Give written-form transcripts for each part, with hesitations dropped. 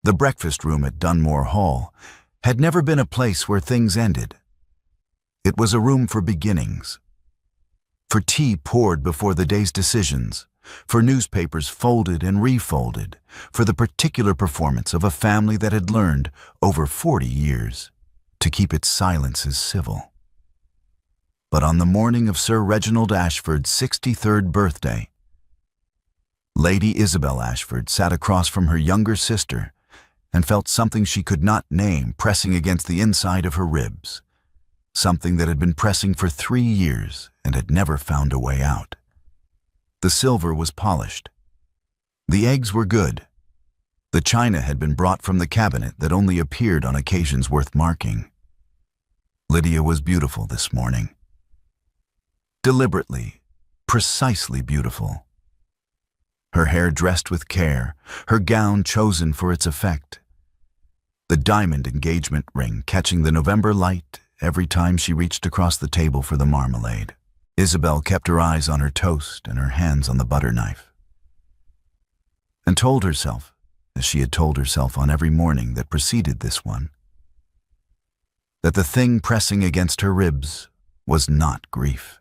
The breakfast room at Dunmore Hall had never been a place where things ended. It was a room for beginnings, for tea poured before the day's decisions, for newspapers folded and refolded, for the particular performance of a family that had learned, over 40 years, to keep its silences civil. But on the morning of Sir Reginald Ashford's 63rd birthday, Lady Isobel Ashford sat across from her younger sister and felt something she could not name pressing against the inside of her ribs, something that had been pressing for 3 years and had never found a way out. The silver was polished. The eggs were good. The china had been brought from the cabinet that only appeared on occasions worth marking. Lydia was beautiful this morning. Deliberately, precisely beautiful. Her hair dressed with care, her gown chosen for its effect. The diamond engagement ring catching the November light every time she reached across the table for the marmalade. Isobel kept her eyes on her toast and her hands on the butter knife, and told herself, as she had told herself on every morning that preceded this one, that the thing pressing against her ribs was not grief.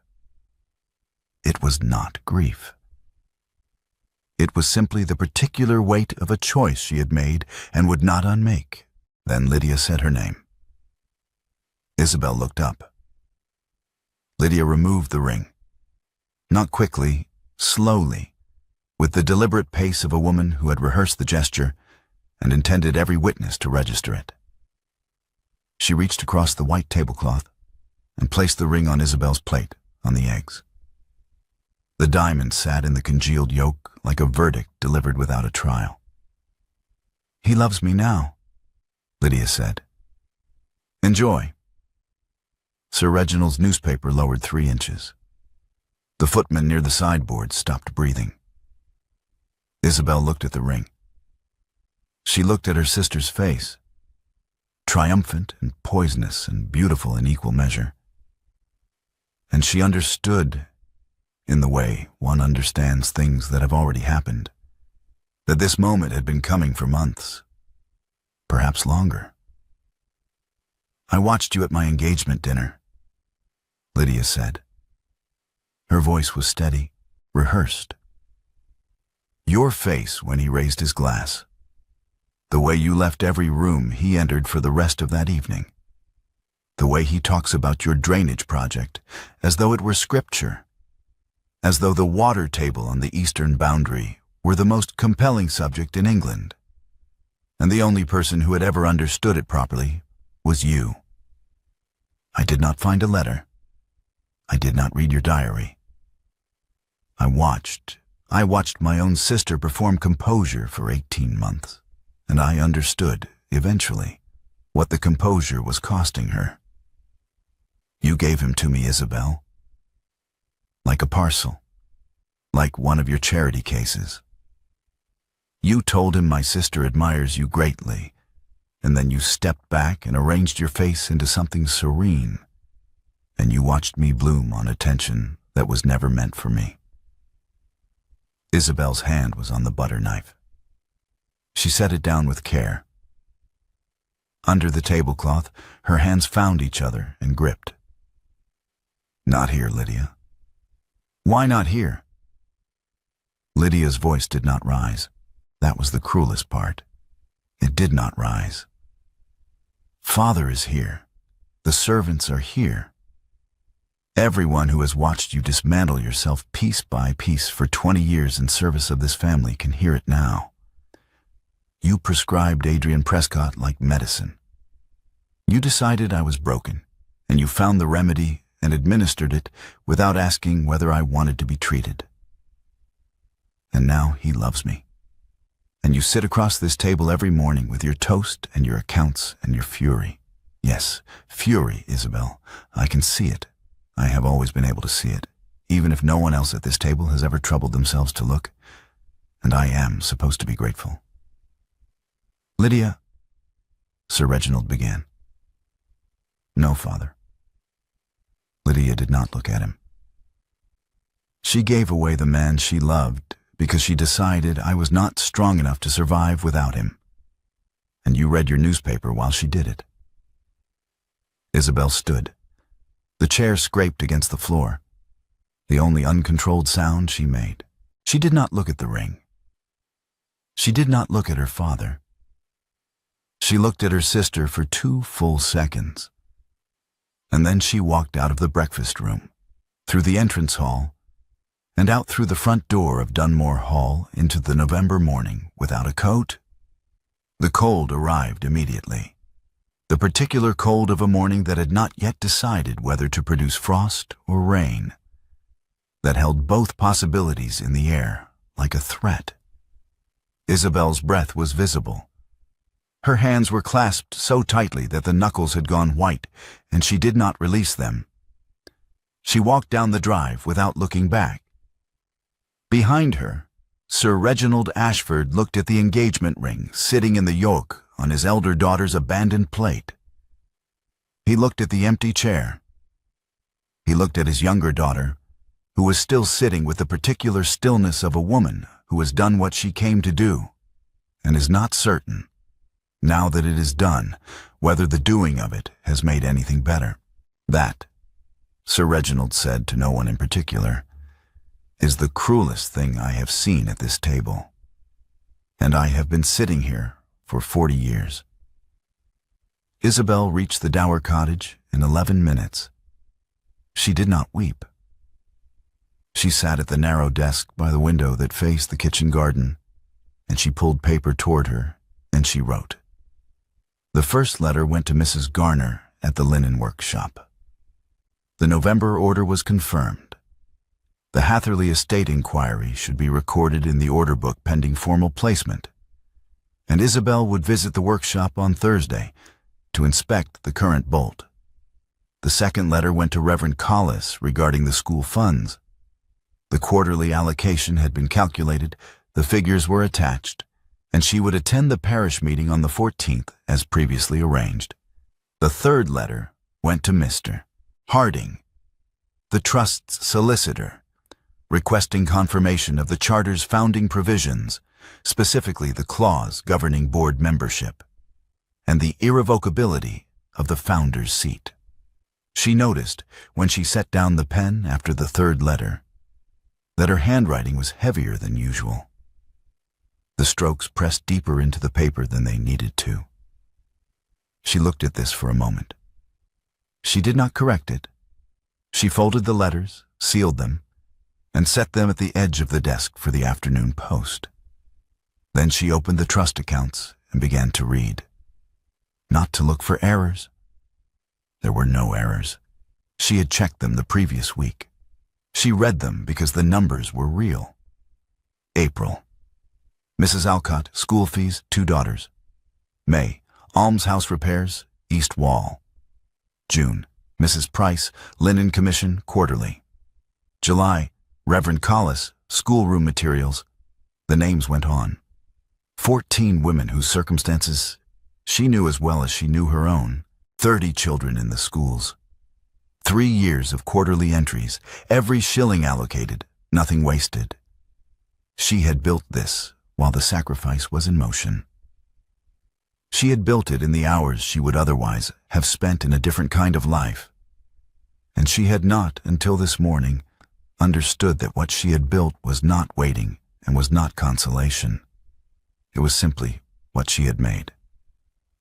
It was not grief. It was simply the particular weight of a choice she had made and would not unmake. Then Lydia said her name. Isobel looked up. Lydia removed the ring. Not quickly, slowly, with the deliberate pace of a woman who had rehearsed the gesture and intended every witness to register it. She reached across the white tablecloth and placed the ring on Isobel's plate, on the eggs. The diamond sat in the congealed yolk like a verdict delivered without a trial. "He loves me now," Lydia said. "Enjoy." Sir Reginald's newspaper lowered 3 inches. The footman near the sideboard stopped breathing. Isobel looked at the ring. She looked at her sister's face, triumphant and poisonous and beautiful in equal measure. And she understood, in the way one understands things that have already happened, that this moment had been coming for months, perhaps longer. "I watched you at my engagement dinner," Lydia said. Her voice was steady, rehearsed. "Your face when he raised his glass. The way you left every room he entered for the rest of that evening. The way he talks about your drainage project as though it were scripture, as though the water table on the eastern boundary were the most compelling subject in England, and the only person who had ever understood it properly was you. I did not find a letter. I did not read your diary. I watched my own sister perform composure for 18 months, and I understood, eventually, what the composure was costing her. You gave him to me, Isobel, like a parcel, like one of your charity cases. You told him my sister admires you greatly, and then you stepped back and arranged your face into something serene, and you watched me bloom on attention that was never meant for me." Isobel's hand was on the butter knife. She set it down with care. Under the tablecloth, her hands found each other and gripped. "Not here, Lydia." "Why not here?" Lydia's voice did not rise. That was the cruelest part. It did not rise. "Father is here. The servants are here. Everyone who has watched you dismantle yourself piece by piece for 20 years in service of this family can hear it now. You prescribed Adrian Prescott like medicine. You decided I was broken, and you found the remedy and administered it without asking whether I wanted to be treated. And now he loves me. And you sit across this table every morning with your toast and your accounts and your fury. Yes, fury, Isobel. I can see it. I have always been able to see it, even if no one else at this table has ever troubled themselves to look. And I am supposed to be grateful." "Lydia," Sir Reginald began. "No, Father." Lydia did not look at him. She gave away the man she loved because she decided I was not strong enough to survive without him. you read your newspaper while she did it. Isobel stood. The chair scraped against the floor, the only uncontrolled sound she made. She did not look at the ring. She did not look at her father. She looked at her sister for 2 full seconds. And then she walked out of the breakfast room, through the entrance hall, and out through the front door of Dunmore Hall into the November morning without a coat. The cold arrived immediately. The particular cold of a morning that had not yet decided whether to produce frost or rain, that held both possibilities in the air like a threat. Isobel's breath was visible. Her hands were clasped so tightly that the knuckles had gone white, and she did not release them. She walked down the drive without looking back. Behind her, Sir Reginald Ashford looked at the engagement ring sitting in the yoke on his elder daughter's abandoned plate. He looked at the empty chair. He looked at his younger daughter, who was still sitting with the particular stillness of a woman who has done what she came to do, and is not certain, now that it is done, whether the doing of it has made anything better. That, Sir Reginald said to no one in particular, is the cruelest thing I have seen at this table, and I have been sitting here for 40 years. Isobel reached the Dower cottage in 11 minutes. She did not weep. She sat at the narrow desk by the window that faced the kitchen garden, and she pulled paper toward her, and she wrote. The first letter went to Mrs. Garner at the linen workshop. The November order was confirmed. The Hatherley estate inquiry should be recorded in the order book pending formal placement, and Isobel would visit the workshop on Thursday to inspect the current bolt. The second letter went to Reverend Collis regarding the school funds. The quarterly allocation had been calculated, the figures were attached, and she would attend the parish meeting on the 14th as previously arranged. The third letter went to Mr. Harding, the trust's solicitor, requesting confirmation of the charter's founding provisions, specifically the clause governing board membership, and the irrevocability of the founder's seat. She noticed, when she set down the pen after the third letter, that her handwriting was heavier than usual. The strokes pressed deeper into the paper than they needed to. She looked at this for a moment. She did not correct it. She folded the letters, sealed them, and set them at the edge of the desk for the afternoon post. Then she opened the trust accounts and began to read. Not to look for errors. There were no errors. She had checked them the previous week. She read them because the numbers were real. April. Mrs. Alcott, school fees, 2 daughters. May, almshouse repairs, east wall. June, Mrs. Price, linen commission, quarterly. July, Reverend Collis, schoolroom materials. The names went on. 14 women whose circumstances she knew as well as she knew her own. 30 children in the schools. 3 years of quarterly entries, every shilling allocated, nothing wasted. She had built this while the sacrifice was in motion. She had built it in the hours she would otherwise have spent in a different kind of life. And she had not, until this morning, understood that what she had built was not waiting and was not consolation. It was simply what she had made.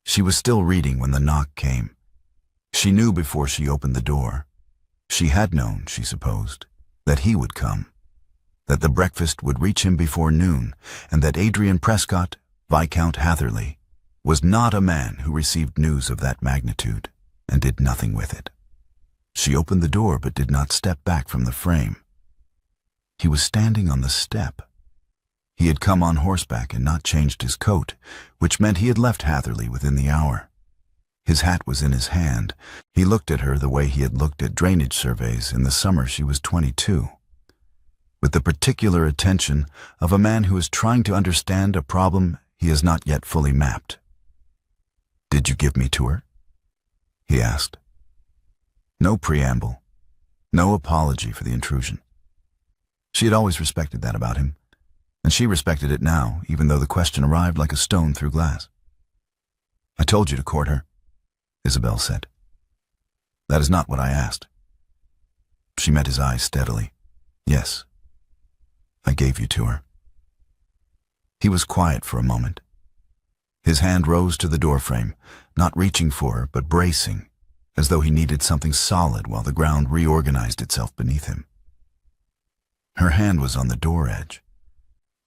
She was still reading when the knock came. She knew before she opened the door. She had known, she supposed, that he would come, that the breakfast would reach him before noon, and that Adrian Prescott, Viscount Hatherley, was not a man who received news of that magnitude and did nothing with it. She opened the door but did not step back from the frame. He was standing on the step. He had come on horseback and not changed his coat, which meant he had left Hatherley within the hour. His hat was in his hand. He looked at her the way he had looked at drainage surveys in the summer she was 22, with the particular attention of a man who is trying to understand a problem he has not yet fully mapped. "Did you give me to her?" he asked. No preamble, no apology for the intrusion. She had always respected that about him, and she respected it now, even though the question arrived like a stone through glass. I told you to court her, Isobel said. That is not what I asked. She met his eyes steadily. Yes, I gave you to her. He was quiet for a moment. His hand rose to the doorframe, not reaching for her, but bracing, as though he needed something solid while the ground reorganized itself beneath him. Her hand was on the door edge.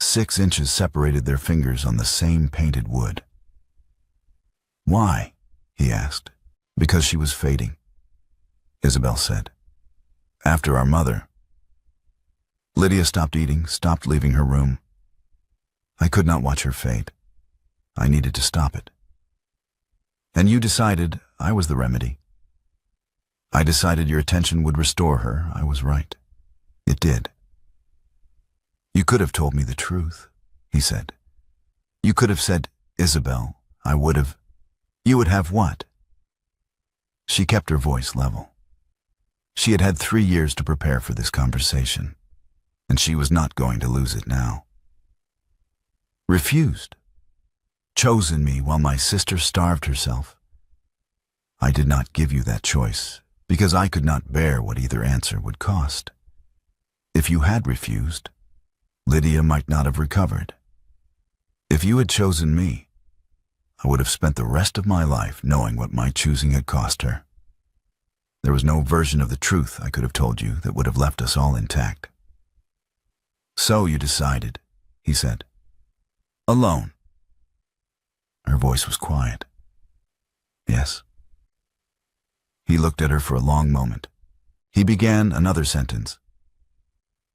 6 inches separated their fingers on the same painted wood. Why? He asked. Because she was fading, Isobel said. After our mother. Lydia stopped eating, stopped leaving her room. I could not watch her fade. I needed to stop it. And you decided I was the remedy. I decided your attention would restore her. I was right. It did. You could have told me the truth, he said. You could have said, Isobel, I would have. You would have what? She kept her voice level. She had had 3 years to prepare for this conversation, and she was not going to lose it now. Refused. Chosen me while my sister starved herself. I did not give you that choice, because I could not bear what either answer would cost. If you had refused, Lydia might not have recovered. If you had chosen me, I would have spent the rest of my life knowing what my choosing had cost her. There was no version of the truth I could have told you that would have left us all intact. So you decided, he said. Alone. Her voice was quiet. Yes. He looked at her for a long moment. He began another sentence.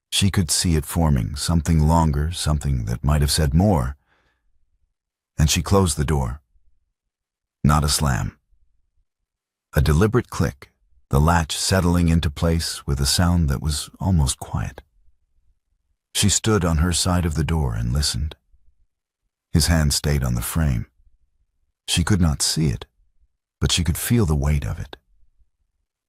She could see it forming, something longer, something that might have said more. And she closed the door. Not a slam. A deliberate click, the latch settling into place with a sound that was almost quiet. She stood on her side of the door and listened. His hand stayed on the frame. She could not see it, but she could feel the weight of it.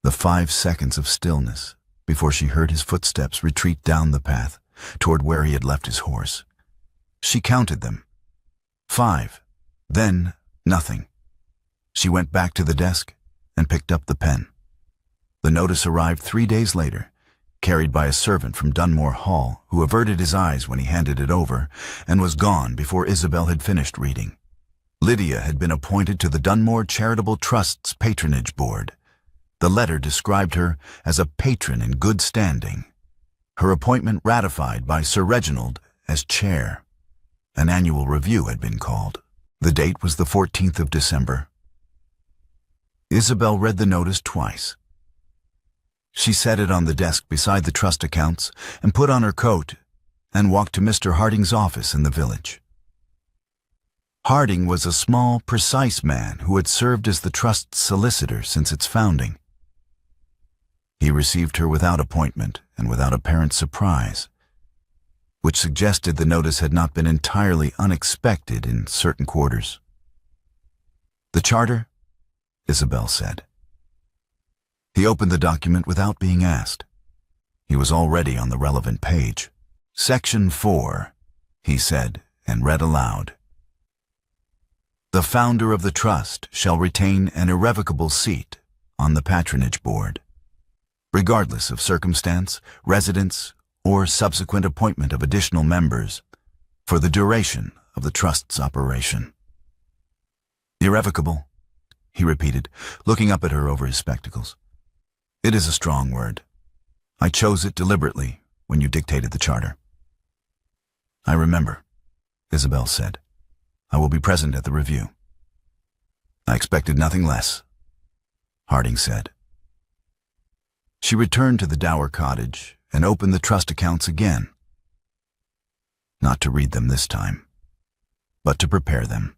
The 5 seconds of stillness before she heard his footsteps retreat down the path toward where he had left his horse. She counted them. 5. Then nothing. She went back to the desk and picked up the pen. The notice arrived 3 days later, carried by a servant from Dunmore Hall who averted his eyes when he handed it over and was gone before Isobel had finished reading. Lydia had been appointed to the Dunmore Charitable Trust's patronage board. The letter described her as a patron in good standing. Her appointment ratified by Sir Reginald as chair. An annual review had been called. The date was the 14th of December. Isobel read the notice twice. She set it on the desk beside the trust accounts and put on her coat and walked to Mr. Harding's office in the village. Harding was a small, precise man who had served as the trust's solicitor since its founding. He received her without appointment and without apparent surprise, which suggested the notice had not been entirely unexpected in certain quarters. The charter? Isobel said. He opened the document without being asked. He was already on the relevant page. Section 4, he said, and read aloud. The founder of the trust shall retain an irrevocable seat on the patronage board, regardless of circumstance, residence, or subsequent appointment of additional members, for the duration of the trust's operation. Irrevocable, he repeated, looking up at her over his spectacles. It is a strong word. I chose it deliberately when you dictated the charter. I remember, Isobel said. I will be present at the review. I expected nothing less, Harding said. She returned to the dower cottage and opened the trust accounts again. Not to read them this time, but to prepare them.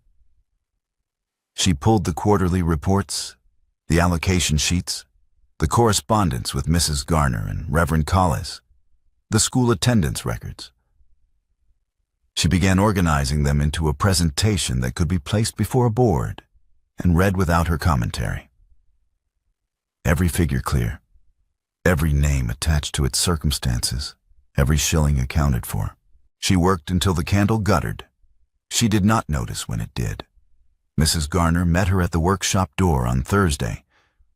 She pulled the quarterly reports, the allocation sheets, the correspondence with Mrs. Garner and Reverend Collis, the school attendance records. She began organizing them into a presentation that could be placed before a board and read without her commentary. Every figure clear, every name attached to its circumstances, every shilling accounted for. She worked until the candle guttered. She did not notice when it did. Mrs. Garner met her at the workshop door on Thursday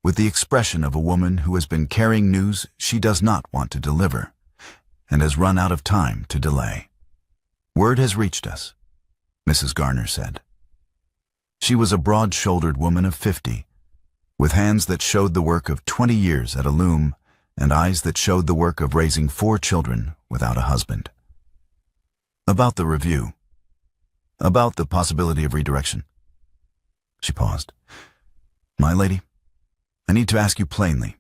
with the expression of a woman who has been carrying news she does not want to deliver and has run out of time to delay. "Word has reached us," Mrs. Garner said. She was a broad-shouldered woman of 50, with hands that showed the work of 20 years at a loom and eyes that showed the work of raising 4 children without a husband. "About the review. About the possibility of redirection." She paused. "My lady, I need to ask you plainly.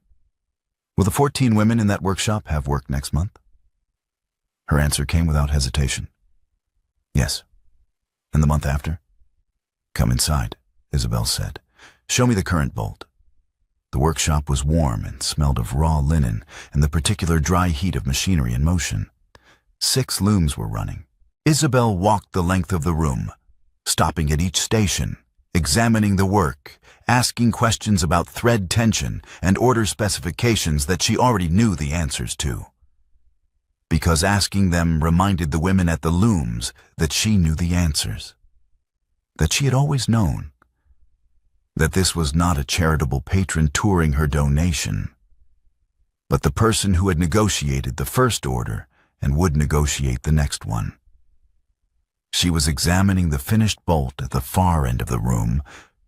Will the 14 women in that workshop have work next month?" Her answer came without hesitation. "Yes." "And the month after?" "Come inside," Isobel said. "Show me the current bolt." The workshop was warm and smelled of raw linen and the particular dry heat of machinery in motion. 6 looms were running. Isobel walked the length of the room, stopping at each station, examining the work, asking questions about thread tension and order specifications that she already knew the answers to. Because asking them reminded the women at the looms that she knew the answers, that she had always known, that this was not a charitable patron touring her donation, but the person who had negotiated the first order and would negotiate the next one. She was examining the finished bolt at the far end of the room,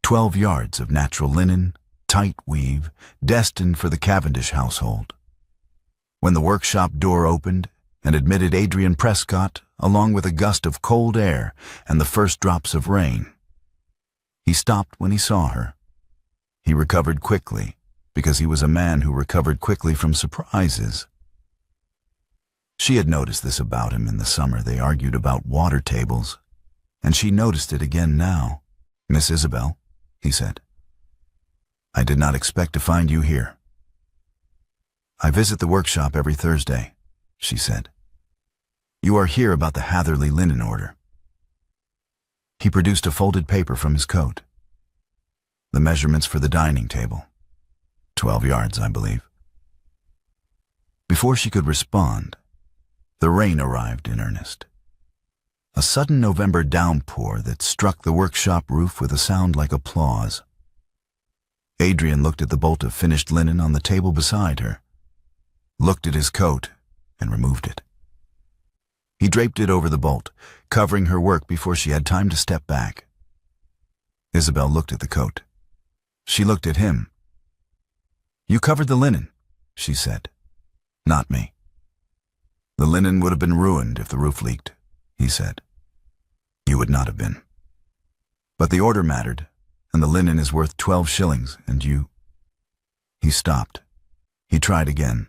12 yards of natural linen, tight weave, destined for the Cavendish household. When the workshop door opened and admitted Adrian Prescott, along with a gust of cold air and the first drops of rain, he stopped when he saw her. He recovered quickly, because he was a man who recovered quickly from surprises. She had noticed this about him in the summer they argued about water tables, and she noticed it again now. "Miss Isobel," he said, "I did not expect to find you here." "I visit the workshop every Thursday," she said. "You are here about the Hatherley linen order." He produced a folded paper from his coat. "The measurements for the dining table. 12 yards, I believe." Before she could respond, the rain arrived in earnest. A sudden November downpour that struck the workshop roof with a sound like applause. Adrian looked at the bolt of finished linen on the table beside her, looked at his coat, and removed it. He draped it over the bolt, covering her work before she had time to step back. Isobel looked at the coat. She looked at him. "You covered the linen," she said. "Not me." "The linen would have been ruined if the roof leaked," he said. "You would not have been. But the order mattered, and the linen is worth 12 shillings, and you—" He stopped. He tried again.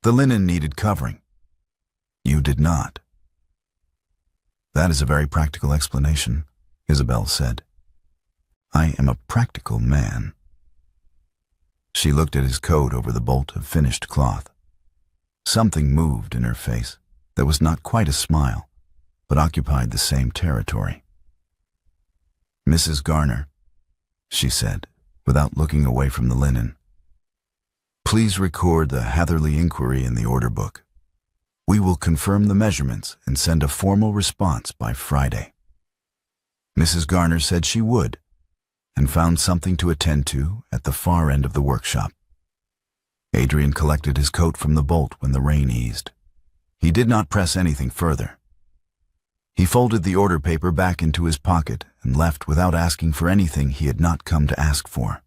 "The linen needed covering. You did not." "That is a very practical explanation," Isobel said. "I am a practical man." She looked at his coat over the bolt of finished cloth. Something moved in her face that was not quite a smile, but occupied the same territory. "Mrs. Garner," she said, without looking away from the linen, "please record the Hatherley inquiry in the order book. We will confirm the measurements and send a formal response by Friday." Mrs. Garner said she would, and found something to attend to at the far end of the workshop. Adrian collected his coat from the bolt when the rain eased. He did not press anything further. He folded the order paper back into his pocket and left without asking for anything he had not come to ask for.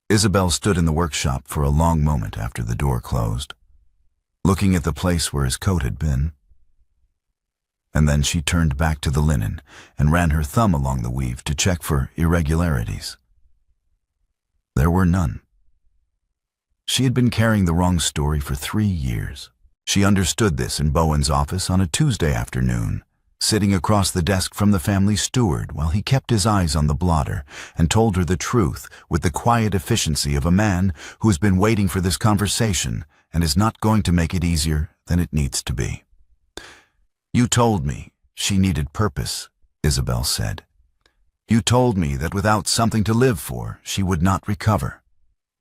Isobel stood in the workshop for a long moment after the door closed, looking at the place where his coat had been. And then she turned back to the linen and ran her thumb along the weave to check for irregularities. There were none. She had been carrying the wrong story for 3 years. She understood this in Bowen's office on a Tuesday afternoon, sitting across the desk from the family steward while he kept his eyes on the blotter and told her the truth with the quiet efficiency of a man who has been waiting for this conversation and is not going to make it easier than it needs to be. "You told me she needed purpose," Isobel said. "You told me that without something to live for, she would not recover.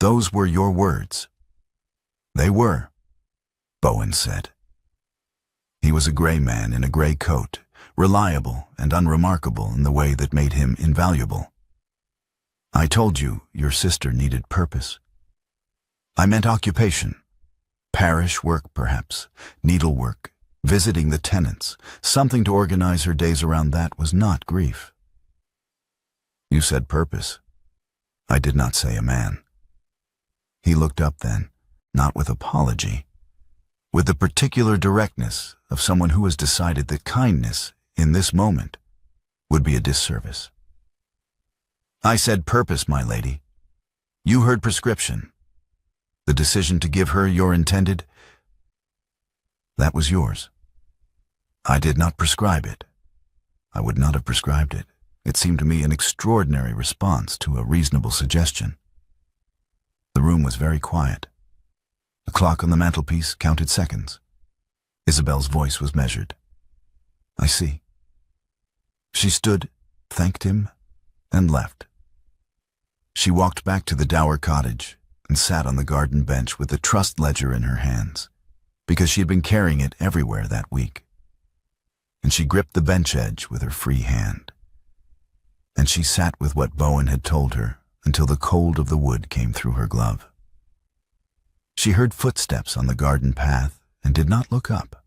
Those were your words." "They were," Bowen said. He was a gray man in a gray coat, reliable and unremarkable in the way that made him invaluable. I told you your sister needed purpose. I meant occupation. Parish work, perhaps, needlework, visiting the tenants. Something to organize her days around. That was not grief. You said purpose. I did not say a man. He looked up then, not with apology, with the particular directness of someone who has decided that kindness, in this moment, would be a disservice. I said purpose, my lady. You heard prescription. The decision to give her your intended, that was yours. I did not prescribe it. I would not have prescribed it. It seemed to me an extraordinary response to a reasonable suggestion. The room was very quiet. The clock on the mantelpiece counted seconds. Isabel's voice was measured. I see. She stood, thanked him, and left. She walked back to the dower cottage and sat on the garden bench with the trust ledger in her hands, because she had been carrying it everywhere that week. And she gripped the bench edge with her free hand. And she sat with what Bowen had told her until the cold of the wood came through her glove. She heard footsteps on the garden path and did not look up.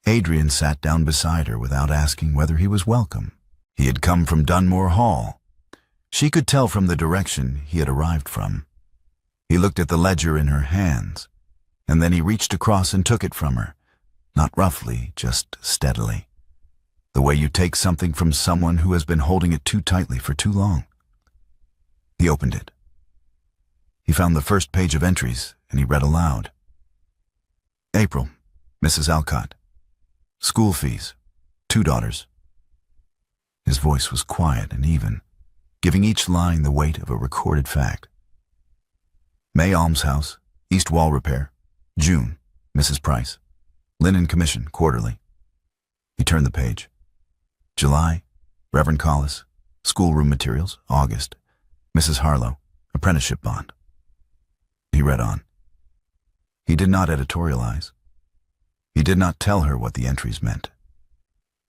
Adrian sat down beside her without asking whether he was welcome. He had come from Dunmore Hall. She could tell from the direction he had arrived from. He looked at the ledger in her hands, and then he reached across and took it from her, not roughly, just steadily, the way you take something from someone who has been holding it too tightly for too long. He opened it. He found the first page of entries, and he read aloud. April, Mrs. Alcott. School fees, 2 daughters. His voice was quiet and even, giving each line the weight of a recorded fact. May almshouse, east wall repair. June, Mrs. Price. Linen commission, quarterly. He turned the page. July, Reverend Collis. Schoolroom materials, August. Mrs. Harlow, apprenticeship bond. He read on. He did not editorialize. He did not tell her what the entries meant.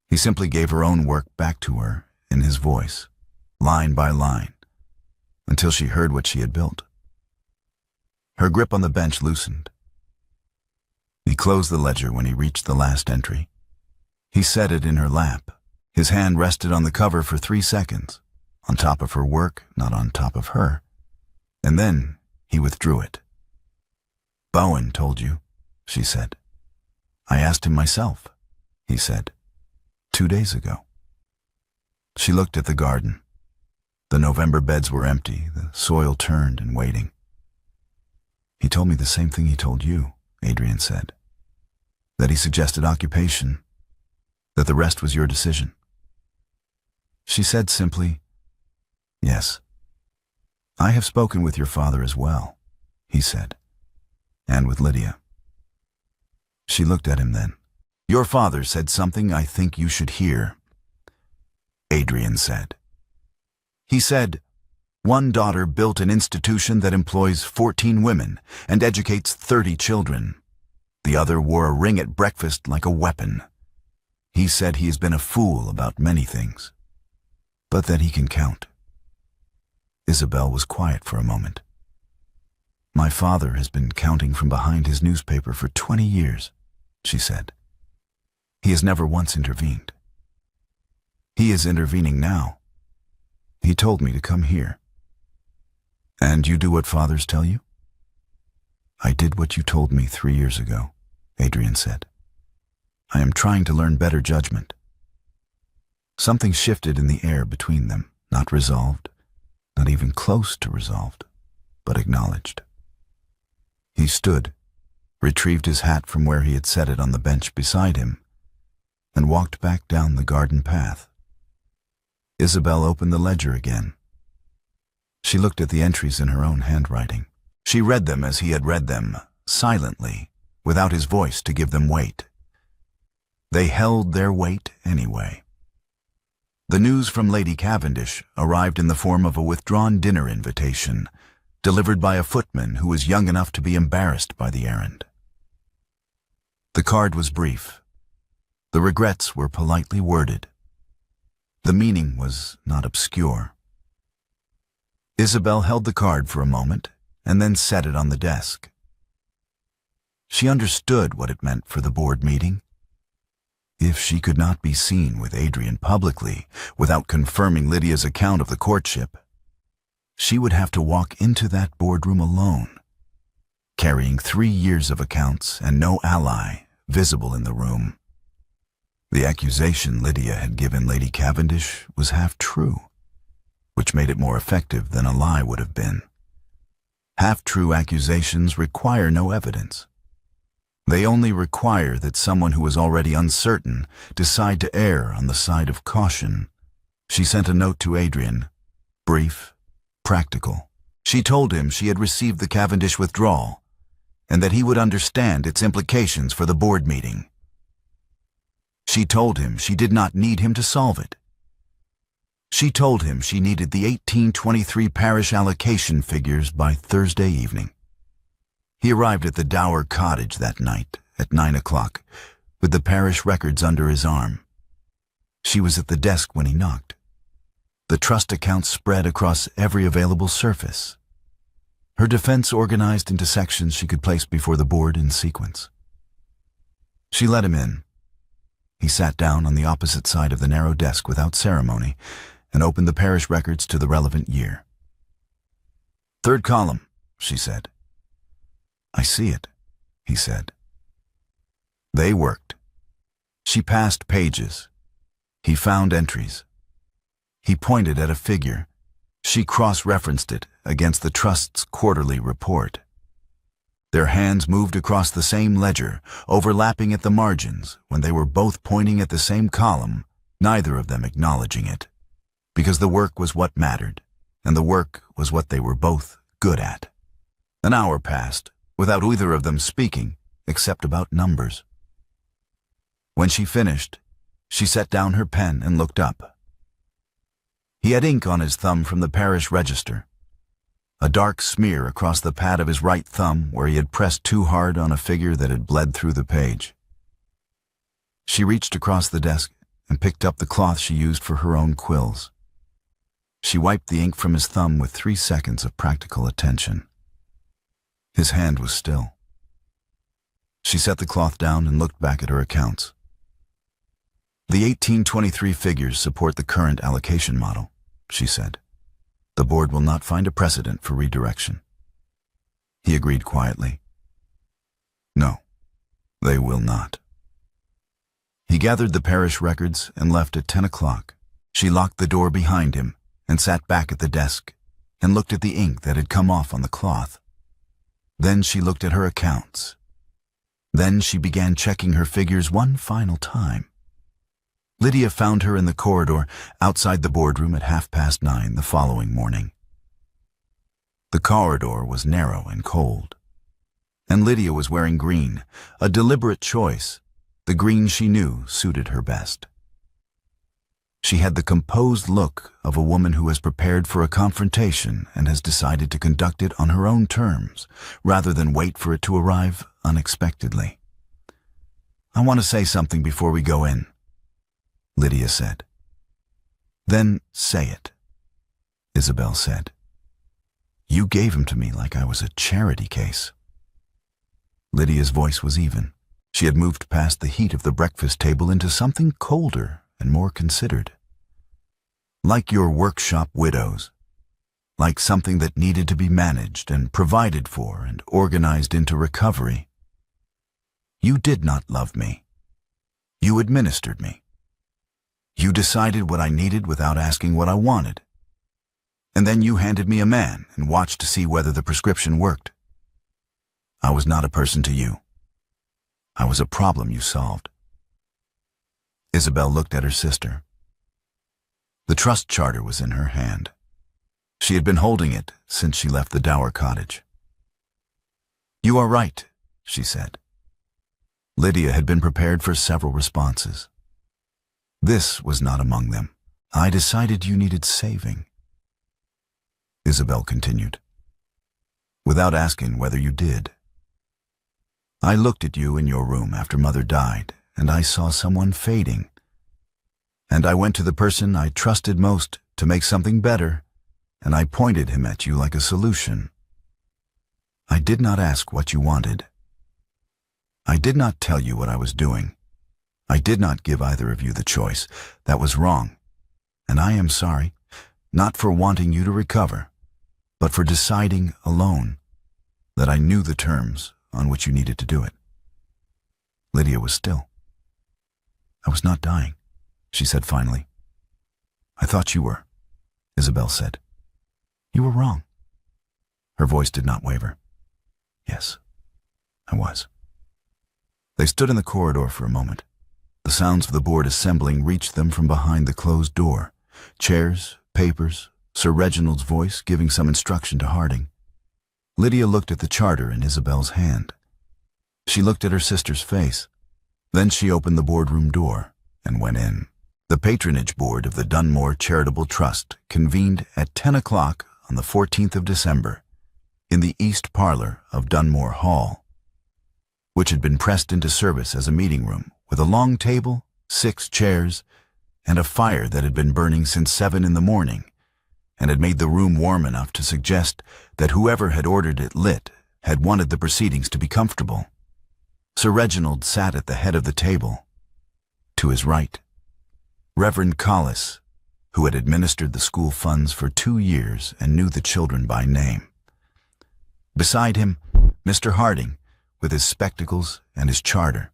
He simply gave her own work back to her in his voice, line by line, until she heard what she had built. Her grip on the bench loosened. He closed the ledger when he reached the last entry. He set it in her lap. His hand rested on the cover for 3 seconds, on top of her work, not on top of her. And then he withdrew it. Bowen told you, she said. I asked him myself, he said, 2 days ago. She looked at the garden. The November beds were empty, the soil turned and waiting. He told me the same thing he told you, Adrian said. That he suggested occupation, that the rest was your decision. She said simply, yes. I have spoken with your father as well, he said, and with Lydia. She looked at him then. Your father said something I think you should hear, Adrian said. He said, one daughter built an institution that employs 14 women and educates 30 children. The other wore a ring at breakfast like a weapon. He said he has been a fool about many things, but that he can count. Isabel was quiet for a moment. My father has been counting from behind his newspaper for 20 years, she said. He has never once intervened. He is intervening now. He told me to come here. And you do what fathers tell you? I did what you told me 3 years ago, Adrian said. I am trying to learn better judgment. Something shifted in the air between them, not resolved, not even close to resolved, but acknowledged. He stood, retrieved his hat from where he had set it on the bench beside him, and walked back down the garden path. Isabel opened the ledger again. She looked at the entries in her own handwriting. She read them as he had read them, silently, without his voice to give them weight. They held their weight anyway. The news from Lady Cavendish arrived in the form of a withdrawn dinner invitation, delivered by a footman who was young enough to be embarrassed by the errand. The card was brief. The regrets were politely worded. The meaning was not obscure. Isobel held the card for a moment and then set it on the desk. She understood what it meant for the board meeting. If she could not be seen with Adrian publicly without confirming Lydia's account of the courtship, she would have to walk into that boardroom alone, carrying 3 years of accounts and no ally visible in the room. The accusation Lydia had given Lady Cavendish was half true, which made it more effective than a lie would have been. Half-true accusations require no evidence. They only require that someone who is already uncertain decide to err on the side of caution. She sent a note to Adrian, brief, practical. She told him she had received the Cavendish withdrawal and that he would understand its implications for the board meeting. She told him she did not need him to solve it. She told him she needed the 1823 parish allocation figures by Thursday evening. He arrived at the Dower cottage that night at 9 o'clock with the parish records under his arm. She was at the desk when he knocked. The trust accounts spread across every available surface. Her defense organized into sections she could place before the board in sequence. She let him in. He sat down on the opposite side of the narrow desk without ceremony and opened the parish records to the relevant year. "Third column," she said. "I see it," he said. They worked. She passed pages. He found entries. He pointed at a figure. She cross-referenced it against the trust's quarterly report. Their hands moved across the same ledger, overlapping at the margins when they were both pointing at the same column, neither of them acknowledging it, because the work was what mattered, and the work was what they were both good at. An hour passed, without either of them speaking, except about numbers. When she finished, she set down her pen and looked up. He had ink on his thumb from the parish register, a dark smear across the pad of his right thumb where he had pressed too hard on a figure that had bled through the page. She reached across the desk and picked up the cloth she used for her own quills. She wiped the ink from his thumb with 3 seconds of practical attention. His hand was still. She set the cloth down and looked back at her accounts. "The 1823 figures support the current allocation model," she said. "The board will not find a precedent for redirection." He agreed quietly. "No, they will not." He gathered the parish records and left at 10 o'clock. She locked the door behind him and sat back at the desk and looked at the ink that had come off on the cloth. Then she looked at her accounts. Then she began checking her figures one final time. Lydia found her in the corridor outside the boardroom at 9:30 the following morning. The corridor was narrow and cold, and Lydia was wearing green, a deliberate choice. The green she knew suited her best. She had the composed look of a woman who has prepared for a confrontation and has decided to conduct it on her own terms, rather than wait for it to arrive unexpectedly. "I want to say something before we go in," Lydia said. "Then say it," Isobel said. "You gave him to me like I was a charity case." Lydia's voice was even. She had moved past the heat of the breakfast table into something colder and more considered. "Like your workshop widows. Like something that needed to be managed and provided for and organized into recovery. You did not love me. You administered me. You decided what I needed without asking what I wanted. And then you handed me a man and watched to see whether the prescription worked. I was not a person to you. I was a problem you solved." Isobel looked at her sister. The trust charter was in her hand. She had been holding it since she left the Dower cottage. "You are right," she said. Lydia had been prepared for several responses. This was not among them. "I decided you needed saving," Isobel continued, "without asking whether you did. I looked at you in your room after Mother died and I saw someone fading. And I went to the person I trusted most to make something better, and I pointed him at you like a solution. I did not ask what you wanted. I did not tell you what I was doing. I did not give either of you the choice. That was wrong. And I am sorry, not for wanting you to recover, but for deciding alone that I knew the terms on which you needed to do it. Lydia was still. I was not dying, she said finally. I thought you were, Isobel said. You were wrong. Her voice did not waver. Yes, I was. They stood in the corridor for a moment. The sounds of the board assembling reached them from behind the closed door. Chairs, papers, Sir Reginald's voice giving some instruction to Harding. Lydia looked at the charter in Isobel's hand. She looked at her sister's face. Then she opened the boardroom door and went in. The patronage board of the Dunmore Charitable Trust convened at 10 o'clock on the 14th of December in the east parlor of Dunmore Hall, which had been pressed into service as a meeting room with a long table, 6 chairs, and a fire that had been burning since 7 in the morning and had made the room warm enough to suggest that whoever had ordered it lit had wanted the proceedings to be comfortable. Sir Reginald sat at the head of the table. To his right, Reverend Collis, who had administered the school funds for 2 years and knew the children by name. Beside him, Mr. Harding, with his spectacles and his charter.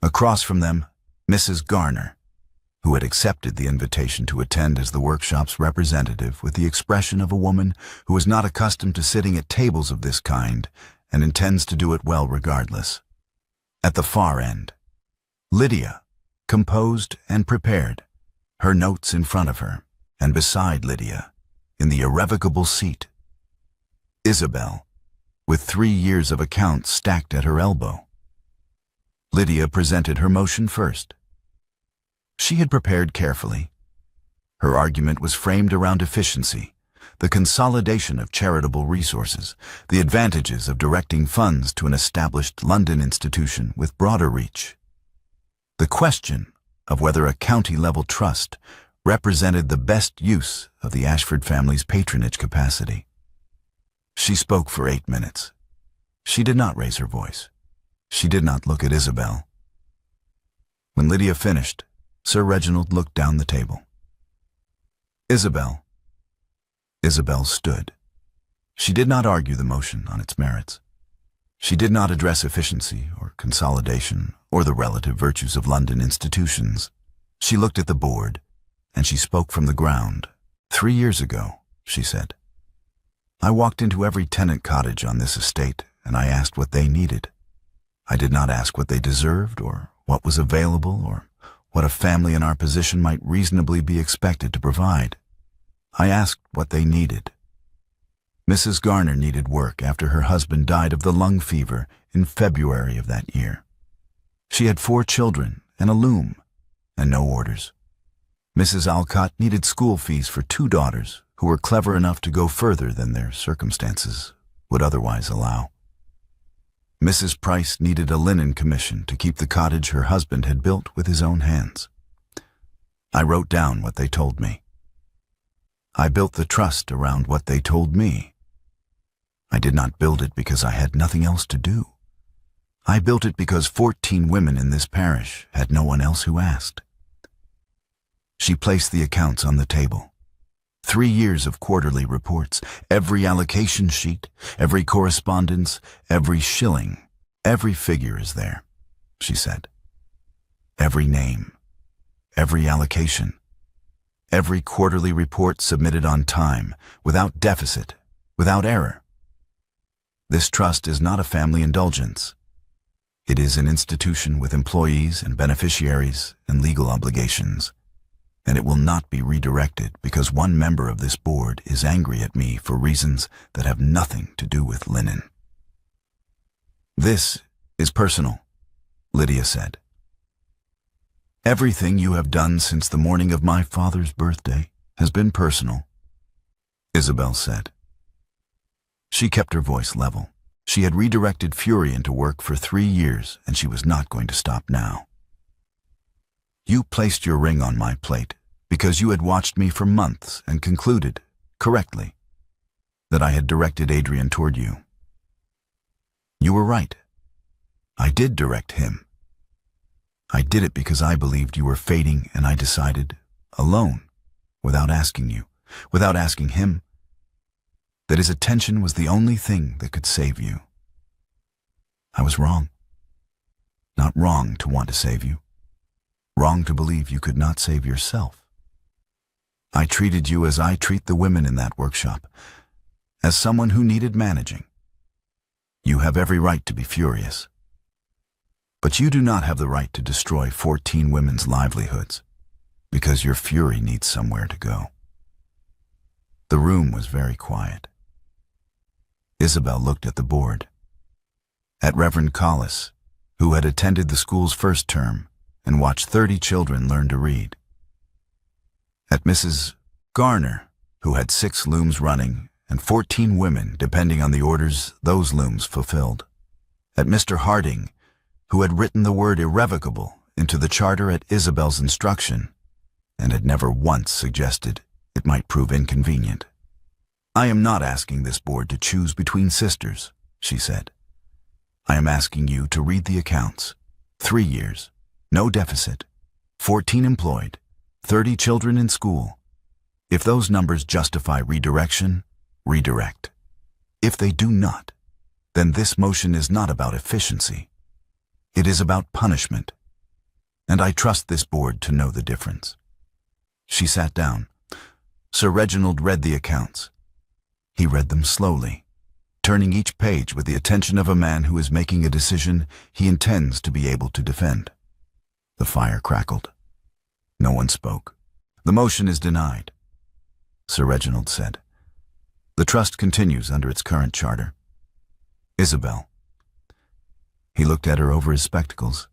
Across from them, Mrs. Garner, who had accepted the invitation to attend as the workshop's representative with the expression of a woman who is not accustomed to sitting at tables of this kind and intends to do it well regardless. At the far end, Lydia, composed and prepared, her notes in front of her, and beside Lydia, in the irrevocable seat, Isobel, with 3 years of accounts stacked at her elbow. Lydia presented her motion first. She had prepared carefully. Her argument was framed around efficiency, the consolidation of charitable resources, the advantages of directing funds to an established London institution with broader reach. The question of whether a county-level trust represented the best use of the Ashford family's patronage capacity. She spoke for 8 minutes. She did not raise her voice. She did not look at Isobel. When Lydia finished, Sir Reginald looked down the table. Isobel. Isobel stood. She did not argue the motion on its merits. She did not address efficiency or consolidation or the relative virtues of London institutions. She looked at the board, and she spoke from the ground. 3 years ago, she said, I walked into every tenant cottage on this estate, and I asked what they needed. I did not ask what they deserved or what was available or what a family in our position might reasonably be expected to provide. I asked what they needed. Mrs. Garner needed work after her husband died of the lung fever in February of that year. She had 4 children and a loom and no orders. Mrs. Alcott needed school fees for 2 daughters who were clever enough to go further than their circumstances would otherwise allow. Mrs. Price needed a linen commission to keep the cottage her husband had built with his own hands. I wrote down what they told me. I built the trust around what they told me. I did not build it because I had nothing else to do. I built it because 14 women in this parish had no one else who asked. She placed the accounts on the table. 3 years of quarterly reports, every allocation sheet, every correspondence, every shilling, every figure is there, she said. Every name, every allocation, every quarterly report submitted on time, without deficit, without error. This trust is not a family indulgence. It is an institution with employees and beneficiaries and legal obligations. And it will not be redirected because one member of this board is angry at me for reasons that have nothing to do with linen. This is personal, Lydia said. Everything you have done since the morning of my father's birthday has been personal, Isobel said. She kept her voice level. She had redirected fury into work for 3 years, and she was not going to stop now. You placed your ring on my plate because you had watched me for months and concluded, correctly, that I had directed Adrian toward you. You were right. I did direct him. I did it because I believed you were fading, and I decided, alone, without asking you, without asking him, that his attention was the only thing that could save you. I was wrong. Not wrong to want to save you. Wrong to believe you could not save yourself. I treated you as I treat the women in that workshop, as someone who needed managing. You have every right to be furious. But you do not have the right to destroy 14 women's livelihoods, because your fury needs somewhere to go. The room was very quiet. Isobel looked at the board, at Reverend Collis, who had attended the school's first term and watched 30 children learn to read, at Mrs. Garner, who had 6 looms running and 14 women depending on the orders those looms fulfilled, at Mr. Harding, who had written the word irrevocable into the charter at Isobel's instruction and had never once suggested it might prove inconvenient. I am not asking this board to choose between sisters, she said. I am asking you to read the accounts. 3 years, no deficit, 14 employed, 30 children in school. If those numbers justify redirection, redirect. If they do not, then this motion is not about efficiency. It is about punishment. And I trust this board to know the difference. She sat down. Sir Reginald read the accounts. He read them slowly, turning each page with the attention of a man who is making a decision he intends to be able to defend. The fire crackled. No one spoke. The motion is denied, Sir Reginald said. The trust continues under its current charter. Isobel. He looked at her over his spectacles.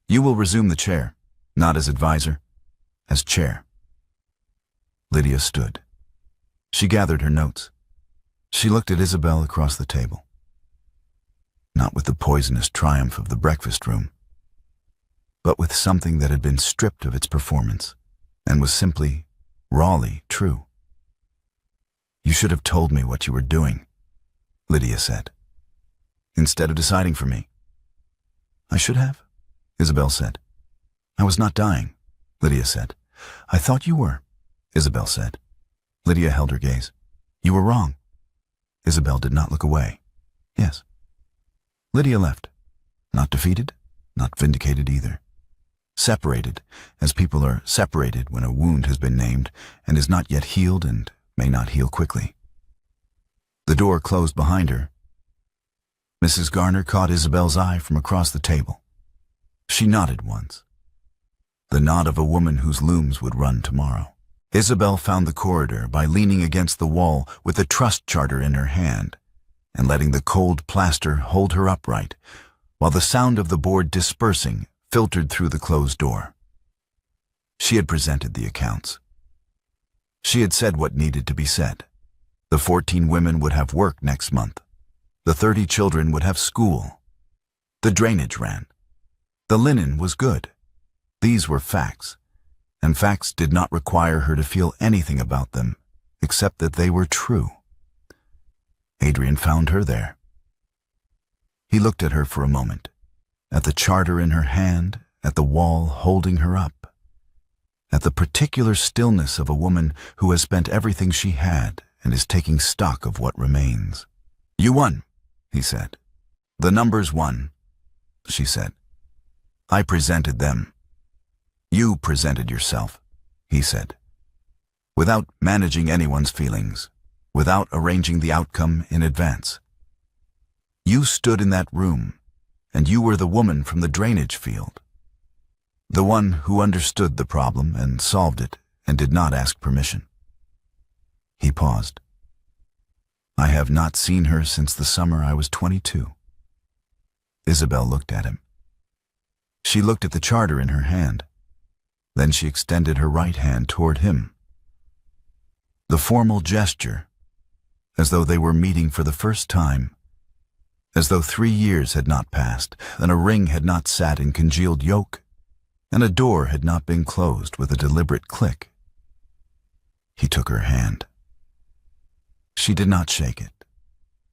You will resume the chair, not as advisor, as chair. Lydia stood. She gathered her notes. She looked at Isobel across the table. Not with the poisonous triumph of the breakfast room, but with something that had been stripped of its performance and was simply, rawly true. You should have told me what you were doing, Lydia said, instead of deciding for me. I should have, Isobel said. I was not dying, Lydia said. I thought you were, Isobel said. Lydia held her gaze. You were wrong. Isobel did not look away. Yes. Lydia left. Not defeated, not vindicated either. Separated, as people are separated when a wound has been named and is not yet healed and may not heal quickly. The door closed behind her. Mrs. Garner caught Isobel's eye from across the table. She nodded once. The nod of a woman whose looms would run tomorrow. Isobel found the corridor by leaning against the wall with the trust charter in her hand and letting the cold plaster hold her upright while the sound of the board dispersing filtered through the closed door. She had presented the accounts. She had said what needed to be said. The 14 women would have work next month. The 30 children would have school. The drainage ran. The linen was good. These were facts, and facts did not require her to feel anything about them except that they were true. Adrian found her there. He looked at her for a moment, at the charter in her hand, at the wall holding her up, at the particular stillness of a woman who has spent everything she had and is taking stock of what remains. You won, he said. The numbers won, she said. I presented them. You presented yourself, he said, without managing anyone's feelings, without arranging the outcome in advance. You stood in that room, and you were the woman from the drainage field, the one who understood the problem and solved it and did not ask permission. He paused. I have not seen her since the summer I was 22. Isobel looked at him. She looked at the charter in her hand. Then she extended her right hand toward him. The formal gesture, as though they were meeting for the first time, as though 3 years had not passed, and a ring had not sat in congealed yolk, and a door had not been closed with a deliberate click. He took her hand. She did not shake it.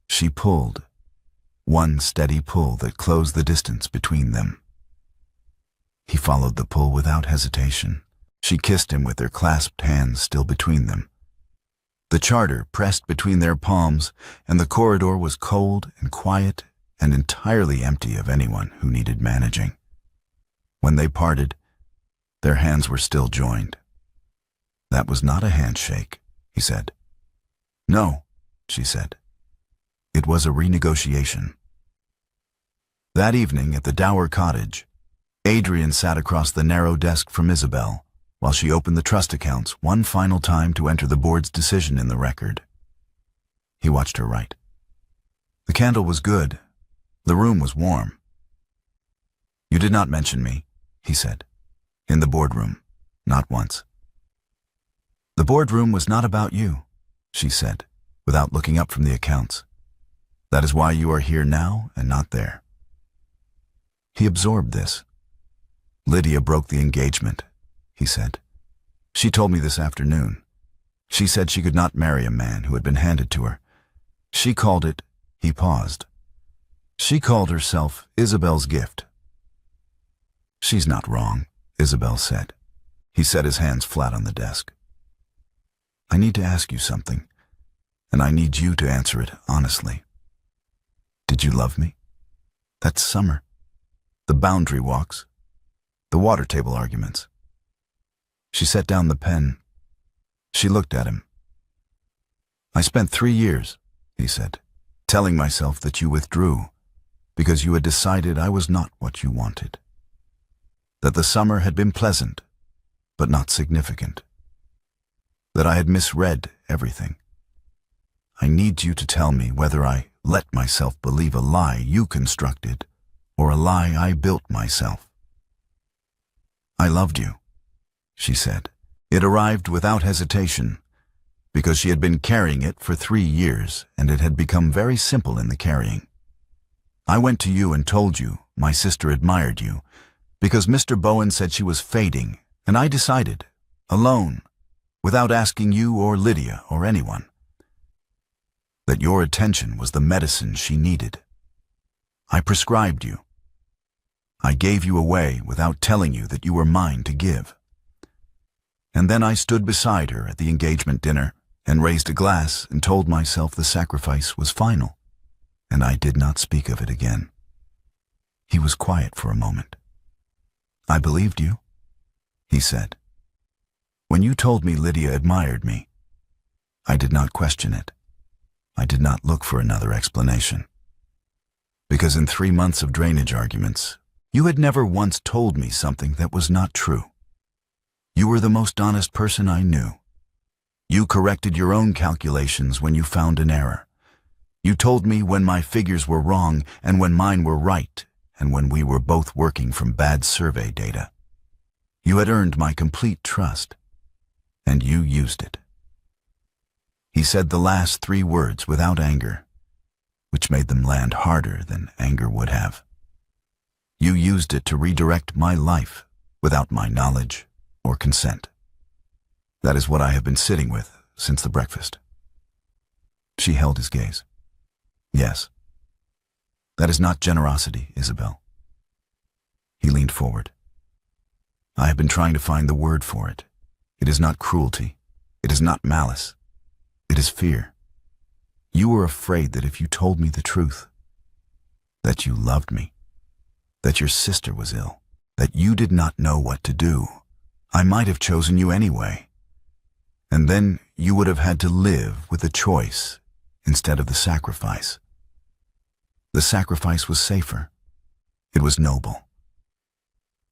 She pulled, one steady pull that closed the distance between them. He followed the pull without hesitation. She kissed him with their clasped hands still between them. The charter pressed between their palms, and the corridor was cold and quiet and entirely empty of anyone who needed managing. When they parted, their hands were still joined. "That was not a handshake," he said. "No," she said. "It was a renegotiation." That evening at the Dower cottage, Adrian sat across the narrow desk from Isobel while she opened the trust accounts one final time to enter the board's decision in the record. He watched her write. The candle was good. The room was warm. "You did not mention me," he said. "In the boardroom. Not once." "The boardroom was not about you," she said, without looking up from the accounts. "That is why you are here now and not there." He absorbed this. "Lydia broke the engagement," he said. "She told me this afternoon. She said she could not marry a man who had been handed to her. She called it," he paused. "She called herself Isabel's gift." "She's not wrong," Isobel said. He set his hands flat on the desk. "I need to ask you something, and I need you to answer it honestly. Did you love me? That summer, the boundary walks, the water table arguments." She set down the pen. She looked at him. "I spent 3 years," he said, "telling myself that you withdrew because you had decided I was not what you wanted. That the summer had been pleasant, but not significant. That I had misread everything. I need you to tell me whether I let myself believe a lie you constructed or a lie I built myself." "I loved you," she said. It arrived without hesitation, because she had been carrying it for 3 years, and it had become very simple in the carrying. "I went to you and told you my sister admired you, because Mr. Bowen said she was fading, and I decided, alone, without asking you or Lydia or anyone, that your attention was the medicine she needed. I prescribed you. I gave you away without telling you that you were mine to give. And then I stood beside her at the engagement dinner and raised a glass and told myself the sacrifice was final, and I did not speak of it again." He was quiet for a moment. "I believed you," he said. "When you told me Lydia admired me, I did not question it. I did not look for another explanation. Because in 3 months of drainage arguments, you had never once told me something that was not true. You were the most honest person I knew. You corrected your own calculations when you found an error. You told me when my figures were wrong and when mine were right, and when we were both working from bad survey data. You had earned my complete trust, and you used it." He said the last 3 words without anger, which made them land harder than anger would have. "You used it to redirect my life without my knowledge or consent. That is what I have been sitting with since the breakfast." She held his gaze. "Yes. That is not generosity, Isobel." He leaned forward. "I have been trying to find the word for it. It is not cruelty. It is not malice. It is fear. You were afraid that if you told me the truth, that you loved me, that your sister was ill, that you did not know what to do, I might have chosen you anyway. And then you would have had to live with the choice instead of the sacrifice. The sacrifice was safer. It was noble.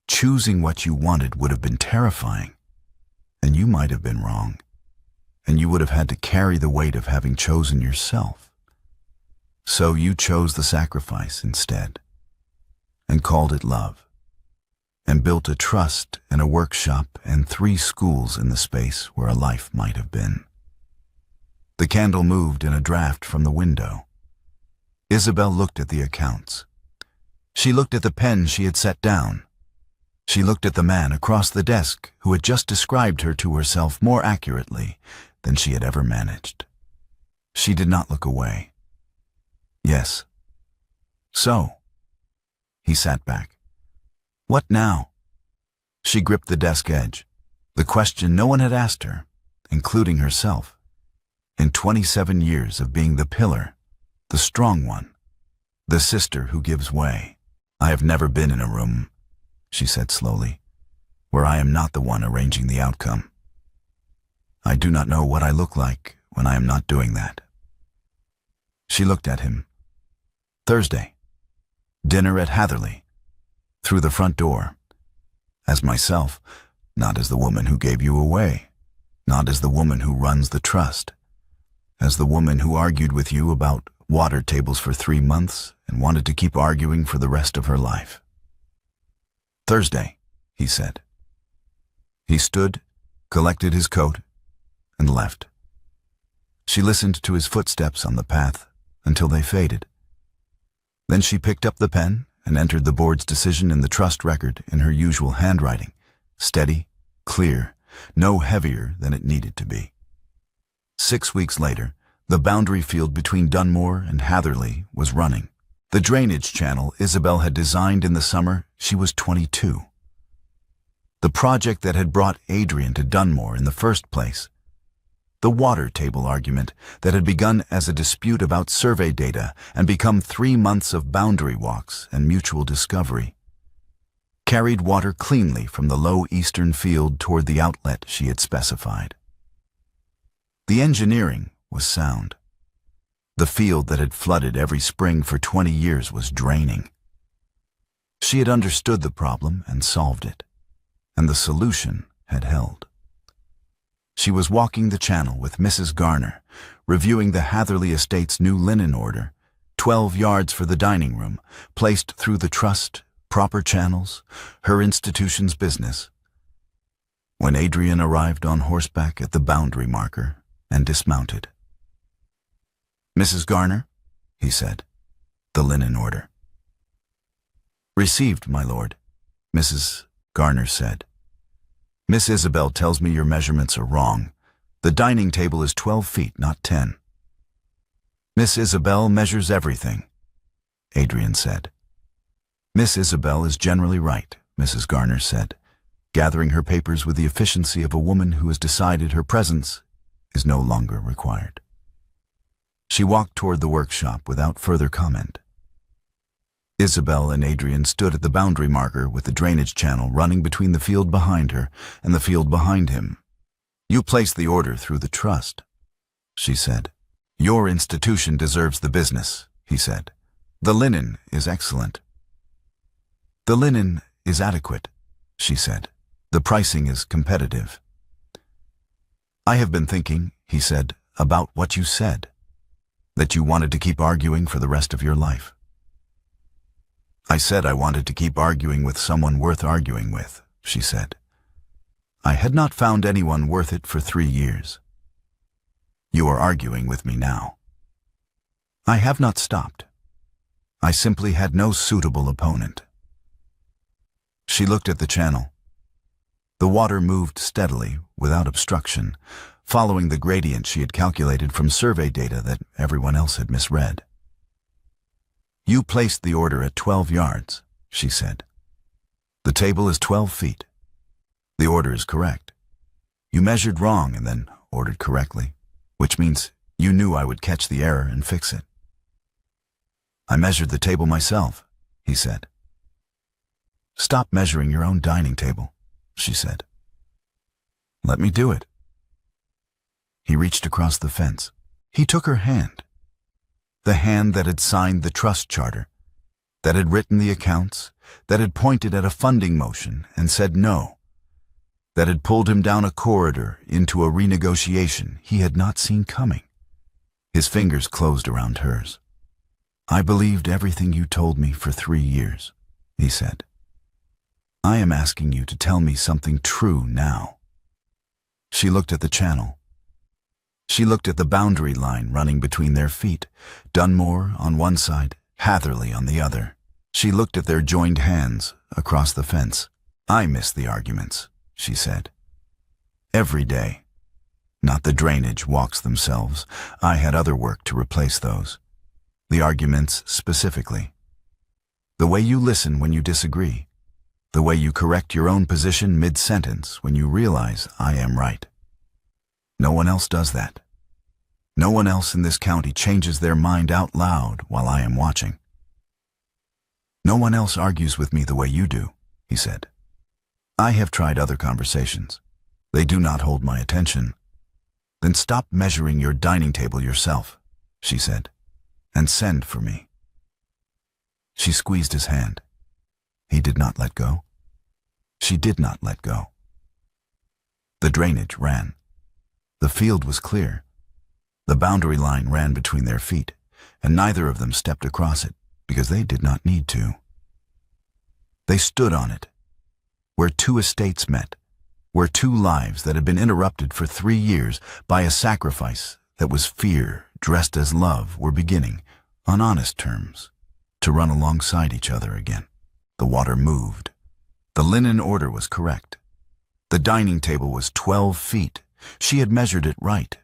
Choosing what you wanted would have been terrifying, and you might have been wrong, and you would have had to carry the weight of having chosen yourself. So you chose the sacrifice instead, and called it love, and built a trust and a workshop and 3 schools in the space where a life might have been." The candle moved in a draft from the window. Isobel looked at the accounts. She looked at the pen she had set down. She looked at the man across the desk who had just described her to herself more accurately than she had ever managed. She did not look away. Yes. So. He sat back. What now? She gripped the desk edge. The question no one had asked her, including herself, in 27 years of being the pillar, the strong one, the sister who gives way. I have never been in a room, she said slowly, where I am not the one arranging the outcome. I do not know what I look like when I am not doing that. She looked at him. Thursday. Dinner at Hatherley. Through the front door. As myself, not as the woman who gave you away, not as the woman who runs the trust, as the woman who argued with you about water tables for 3 months and wanted to keep arguing for the rest of her life. Thursday, he said. He stood, collected his coat, and left. She listened to his footsteps on the path until they faded. Then she picked up the pen and entered the board's decision in the trust record in her usual handwriting, steady, clear, no heavier than it needed to be. 6 weeks later, the boundary field between Dunmore and Hatherley was running. The drainage channel Isobel had designed in the summer she was 22. The project that had brought Adrian to Dunmore in the first place. The water table argument that had begun as a dispute about survey data and become 3 months of boundary walks and mutual discovery. Carried water cleanly from the low eastern field toward the outlet she had specified. The engineering was sound. The field that had flooded every spring for 20 years was draining. She had understood the problem and solved it, and the solution had held. She was walking the channel with Mrs. Garner, reviewing the Hatherley Estate's new linen order, 12 yards for the dining room, placed through the trust, proper channels, her institution's business. When Adrian arrived on horseback at the boundary marker and dismounted. Mrs. Garner, he said, the linen order. Received, my lord, Mrs. Garner said. Miss Isobel tells me your measurements are wrong. The dining table is 12 feet, not 10. Miss Isobel measures everything, Adrian said. Miss Isobel is generally right, Mrs. Garner said, gathering her papers with the efficiency of a woman who has decided her presence is no longer required. She walked toward the workshop without further comment. Isobel and Adrian stood at the boundary marker with the drainage channel running between the field behind her and the field behind him. You placed the order through the trust, she said. Your institution deserves the business, he said. The linen is excellent. The linen is adequate, she said. The pricing is competitive. I have been thinking, he said, about what you said, that you wanted to keep arguing for the rest of your life. I said I wanted to keep arguing with someone worth arguing with, she said. I had not found anyone worth it for 3 years. You are arguing with me now. I have not stopped. I simply had no suitable opponent. She looked at the channel. The water moved steadily, without obstruction, following the gradient she had calculated from survey data that everyone else had misread. You placed the order at 12 yards, she said. The table is 12 feet. The order is correct. You measured wrong and then ordered correctly, which means you knew I would catch the error and fix it. I measured the table myself, he said. Stop measuring your own dining table, she said. Let me do it. He reached across the fence. He took her hand. The hand that had signed the trust charter, that had written the accounts, that had pointed at a funding motion and said no, that had pulled him down a corridor into a renegotiation he had not seen coming. His fingers closed around hers. I believed everything you told me for 3 years, he said. I am asking you to tell me something true now. She looked at the channel. She looked at the boundary line running between their feet, Dunmore on one side, Hatherley on the other. She looked at their joined hands across the fence. "I miss the arguments," she said. "Every day. Not the drainage walks themselves. I had other work to replace those. The arguments specifically. The way you listen when you disagree. The way you correct your own position mid-sentence when you realize I am right. No one else does that. No one else in this county changes their mind out loud while I am watching. No one else argues with me the way you do," he said. "I have tried other conversations. They do not hold my attention." "Then stop measuring your dining table yourself," she said, "and send for me." She squeezed his hand. He did not let go. She did not let go. The drainage ran. The field was clear. The boundary line ran between their feet, and neither of them stepped across it because they did not need to. They stood on it, where two estates met, where two lives that had been interrupted for 3 years by a sacrifice that was fear dressed as love were beginning, on honest terms, to run alongside each other again. The water moved. The linen order was correct. The dining table was 12 feet. She had measured it right.